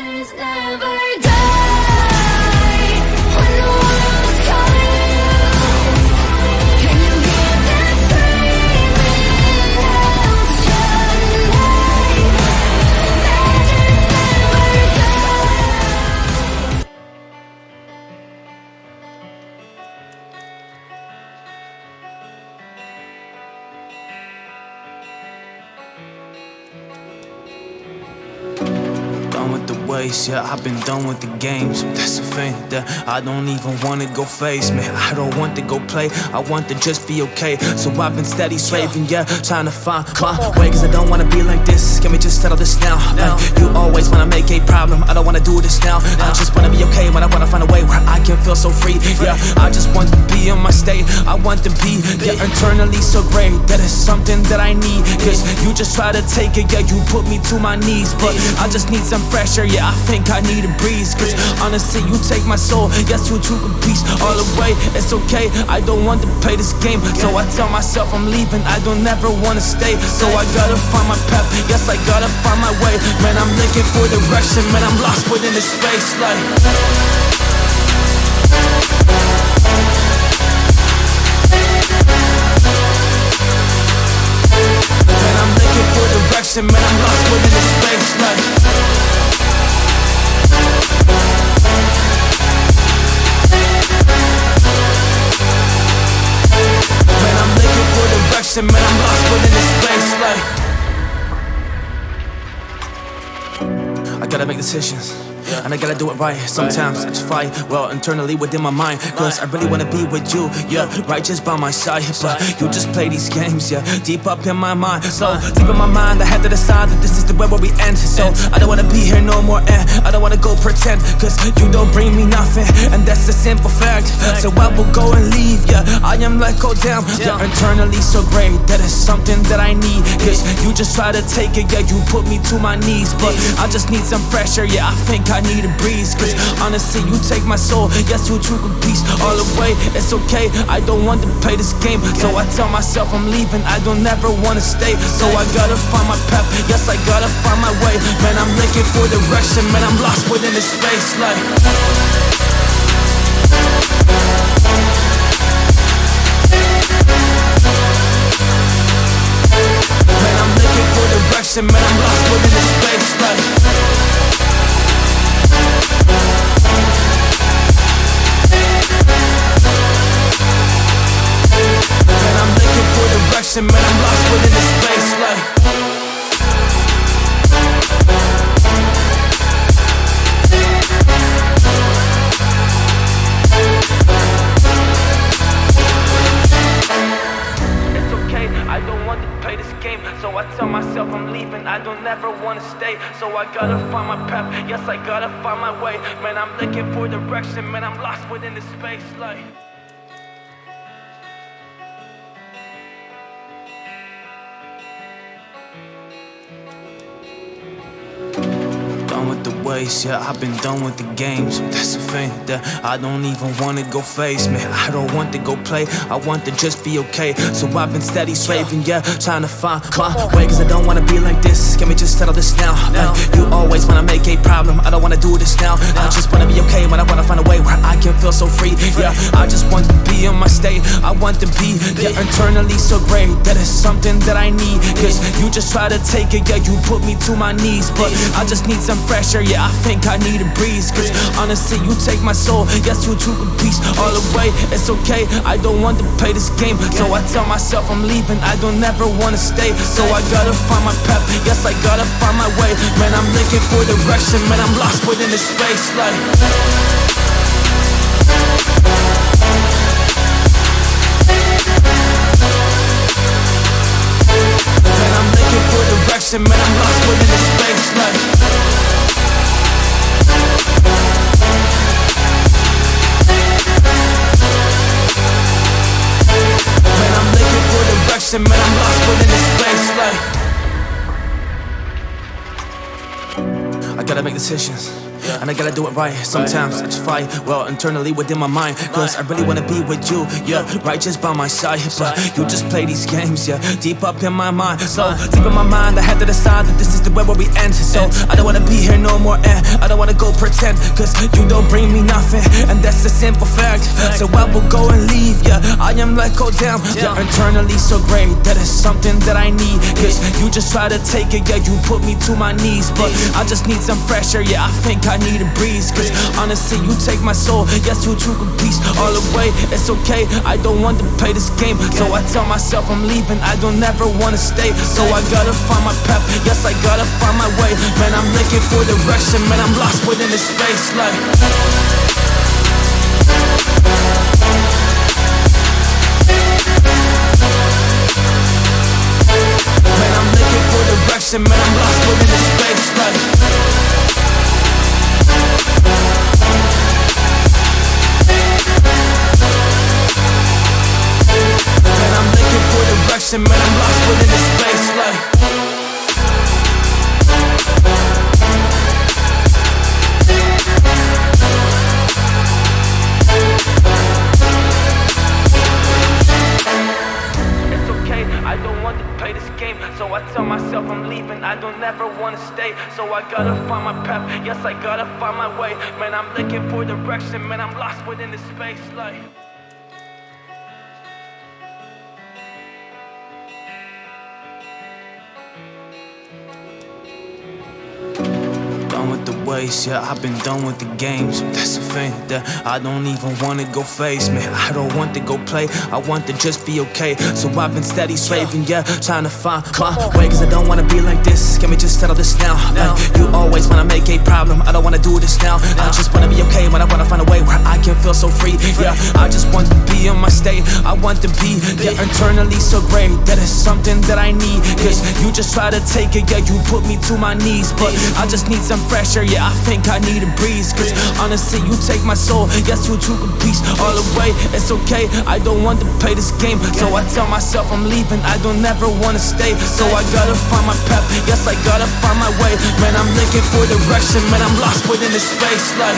Legends never die. When the world's calling, can you hear them screaming out tonight? Legends never die. Done with the waste, yeah, I've been done with the games. That's the thing that I don't even wanna go face, man. I don't want to go play, I want to just be okay. So I've been steady slaving, yeah, trying to find my way. Cause I don't wanna be like this, can we just settle this now? Like, you always wanna make a problem, I don't wanna do this now. I just wanna be okay when I wanna find a way where I can feel so free. Yeah, I just want to be in my state, I want to be, yeah, internally so great. That is something that I need. Cause you just try to take it, yeah, you put me to my knees. But I just need some fresh air, yeah, I think I need a breeze. Cause honestly, you take my soul, yes, you took a piece all away. It's okay, I don't want to play this game. So I tell myself I'm leaving, I don't ever wanna stay. So I gotta find my path, yes, I gotta find my way. Man, I'm looking for direction, man, I'm lost within this space, like man, I'm looking for direction, man, I'm lost within this space, like man, I'm looking for direction, man, I'm lost within this space, like I gotta make decisions, and I gotta do it right. Sometimes I just fight, well, internally within my mind. Cause I really wanna be with you, yeah, right just by my side. But you just play these games, yeah, deep up in my mind. So deep in my mind, I had to decide that this is the way where we end. So I don't wanna be here no more, and I don't wanna go pretend. Cause you don't bring me nothing, and that's a simple fact. So I will go and leave, yeah, I am like, oh damn, yeah, internally so great. That is something that I need. Cause you just try to take it, yeah, you put me to my knees. But I just need some fresh air, yeah, I think I need a breeze. Cause honestly, you take my soul, yes, you took a piece all away. It's okay, I don't want to play this game. So I tell myself I'm leaving, I don't ever wanna stay. So I gotta find my path, yes, I gotta find my way. Man, I'm looking for direction, man, I'm lost within this space, like man, I'm looking for direction, man, I'm lost within this space, like man, I'm looking for direction, man, I'm lost within this space, like it's okay, I don't want to play this game. So I tell myself I'm leaving, I don't ever wanna stay. So I gotta find my path, yes, I gotta find my way. Man, I'm looking for direction, man, I'm lost within this space, like done with the waste, yeah, I've been done with the games. That's the thing that I don't even wanna go face, man. I don't want to go play, I want to just be okay. So I've been steady slaving, yeah, trying to find my way. Cause I don't wanna be like this, can we just settle this now? Like, you always wanna make a problem, I don't wanna do this now. I just wanna be okay when I wanna find a way where I can feel so free. Yeah, I just want to be in my state, I want to be, yeah, internally so great. That is something that I need. Cause you just try to take it, yeah, you put me to my knees. But I just need some fresh air, yeah, I think I need a breeze. Cause honestly, you take my soul, yes, you took a piece all away. It's okay, I don't want to play this game. So I tell myself I'm leaving, I don't ever wanna stay. So I gotta find my path, yes, I gotta find my way. Man, I'm looking for direction, man, I'm lost within this space, like man, I'm looking for direction, man, I'm lost within this space, like man, I'm looking for direction, man, I'm lost within this space, like I gotta make decisions, and I gotta do it right. Sometimes I just fight, well, internally within my mind. Cause I really wanna be with you, yeah, right just by my side. But you just play these games, yeah, deep up in my mind. So deep in my mind, I had to decide that this is the way where we end. So I don't wanna be here no more, more air. I don't wanna go pretend, cause you don't bring me nothing, and that's a simple fact. So I will go and leave, yeah, I am like, oh damn, yeah, internally so great, that is something that I need. Cause you just try to take it, yeah, you put me to my knees. But I just need some fresh air, yeah, I think I need a breeze. Cause honestly, you take my soul, yes, you took a piece all away. It's okay, I don't want to play this game. So I tell myself I'm leaving, I don't ever wanna stay. So I gotta find my path, yes, I gotta find my way. Man, I'm looking for direction, man, I'm lost within this space, like man, I'm looking for direction, man, I'm lost within this space, like man, I'm looking for direction, man, I'm lost within this space, like I don't want to play this game, so I tell myself I'm leaving, I don't ever wanna stay. So I gotta find my path, yes, I gotta find my way. Man, I'm looking for direction, man, I'm lost within this space, like done with the waste, yeah, I've been done with the games. That's the thing that I don't even wanna go face, man. I don't want to go play, I want to just be okay. So I've been steady slaving, yeah, trying to find my way. Cause I don't wanna be like this, can we just settle this now? Like, you always wanna make a problem, I don't wanna do this now. I just wanna be okay, when I wanna find a way where I can feel so free. Yeah, I just want to be in my state, I want to be, yeah, internally so great, that is something that I need. Cause you just try to take it, yeah, you put me to my knees. But I just need some fresh air, yeah, I think I need a breeze. Cause honestly, you take my soul, yes, you took a piece all away. It's okay, I don't want to play this game. So I tell myself I'm leaving, I don't ever wanna stay. So I gotta find my path, yes, I gotta find my way. Man, I'm looking for direction, man, I'm lost within this space, like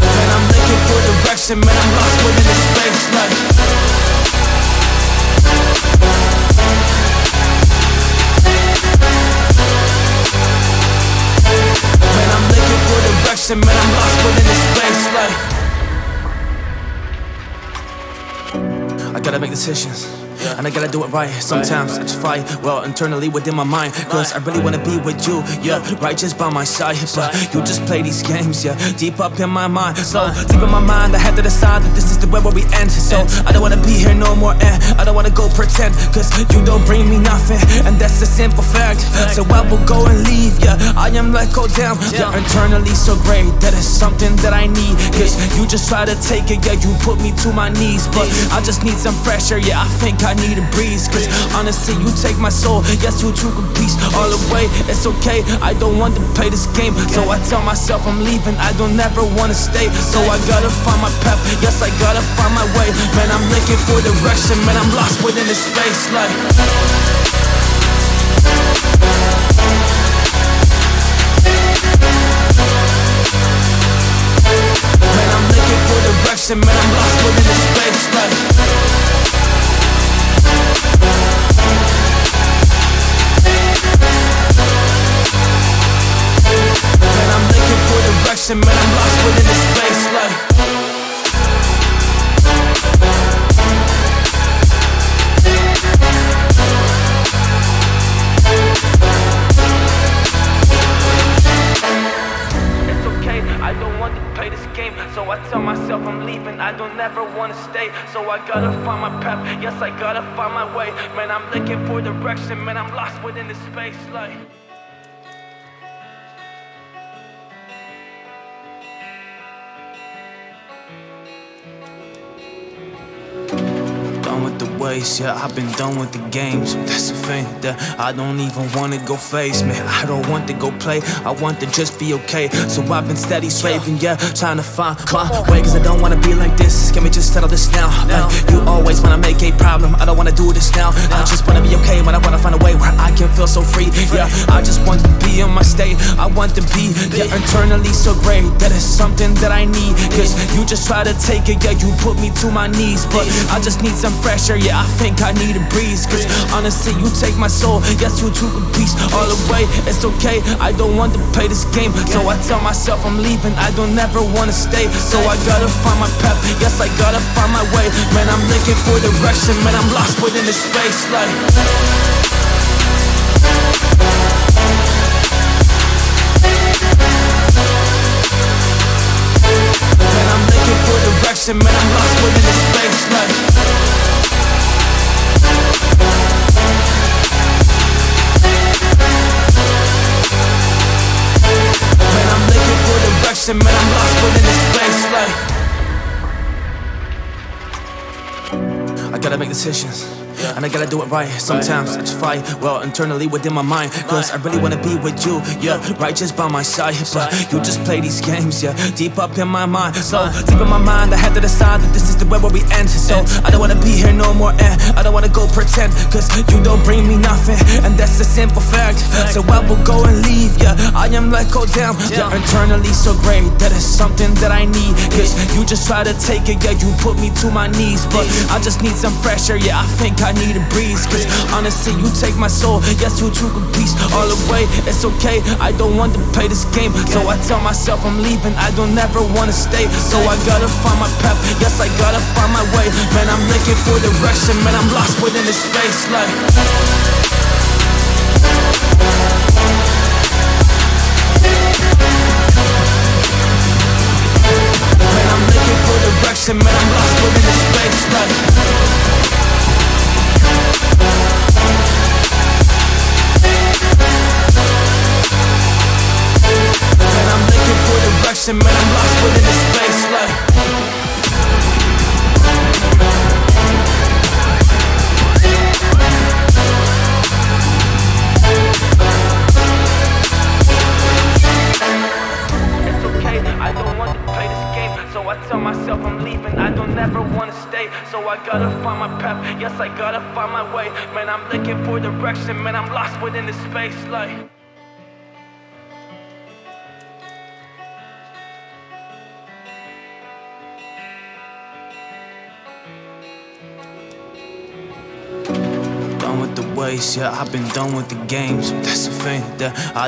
man, I'm looking for direction, man, I'm lost within this space, like man, I'm looking for direction, man, I'm lost within this space, like I gotta make decisions, and I gotta do it right. Sometimes I just fight, well, internally within my mind. Cause I really wanna be with you, yeah, right just by my side. But you just play these games, yeah, deep up in my mind. So deep in my mind, I had to decide that this is the way where we end. So I don't wanna be here no more, and I don't wanna go pretend. Cause you don't bring me nothing, and that's a simple fact. So I will go and leave, yeah, I am like, oh damn, yeah, internally so great, that is something that I need. Cause you just try to take it, yeah, you put me to my knees. But I just need some fresh air, yeah, I think I need a breeze. Cause honestly, you take my soul, yes, you took a piece all away. It's okay, I don't want to play this game. So I tell myself I'm leaving, I don't ever wanna stay. So I gotta find my path, yes, I gotta find my way. Man, I'm looking for direction, man, I'm lost within this space, like man, I'm looking for direction, man, I'm lost within this space, like man, I'm looking for direction, man, I'm lost within this space, like it's okay, I don't want to play this game. So I tell myself I'm leaving, I don't ever wanna stay. So I gotta find my path, yes, I gotta find my way. Man, I'm looking for direction, man, I'm lost within this space, like done with the waste, yeah, I've been done with the games. That's the thing that I don't even wanna go face, man. I don't want to go play, I want to just be okay. So I've been steady slaving, yeah, trying to find my way. Cause I don't wanna be like this, can we just settle this now? Like, you always wanna make a problem, I don't wanna do this now. I just wanna be okay, when I wanna find a way where I can feel so free. Yeah, I just want to be in my state, I want to be, yeah, internally so great, that is something that I need. Cause you just try to take it, yeah, you put me to my knees. But I just need some fresh fresh air, yeah, I think I need a breeze. Cause honestly, you take my soul, yes, you took a piece all away. It's okay, I don't want to play this game. So I tell myself I'm leaving, I don't ever wanna stay. So I gotta find my path, yes, I gotta find my way. Man, I'm looking for direction, man, I'm lost within this space, like. Man, I'm looking for direction, man, I'm lost within this space, like. Man, I'm looking for direction, man, I'm lost within this space, like. I gotta make decisions, and I gotta do it right. Sometimes I just fight, well, internally within my mind. Cause I really wanna be with you, yeah, right just by my side. But you just play these games, yeah, deep up in my mind. So deep in my mind, I had to decide that this is the way where we end. So I don't wanna be here no more, and I don't wanna go pretend. Cause you don't bring me nothing, and that's a simple fact. So I will go and leave, yeah, I am like, oh damn. Yeah, internally so great, that is something that I need. Cause you just try to take it, yeah, you put me to my knees. But I just need some fresh air, yeah, I think I need a breeze. Cause honestly, you take my soul, yes, you took a piece all away. It's okay, I don't want to play this game. So I tell myself I'm leaving, I don't ever wanna stay. So I gotta find my path, yes, I gotta find my way. Man, I'm looking for direction, man, I'm lost within this space, like. Man, I'm looking for direction, man, I'm lost within this space, like. Man, I'm looking for direction, man, I'm lost within this space, like. It's okay, I don't want to play this game. So I tell myself I'm leaving, I don't ever wanna stay. So I gotta find my path, yes, I gotta find my way. Man, I'm looking for direction, man, I'm lost within this space, like. Done with the waste, yeah, I've been done with the games. That's the thing that I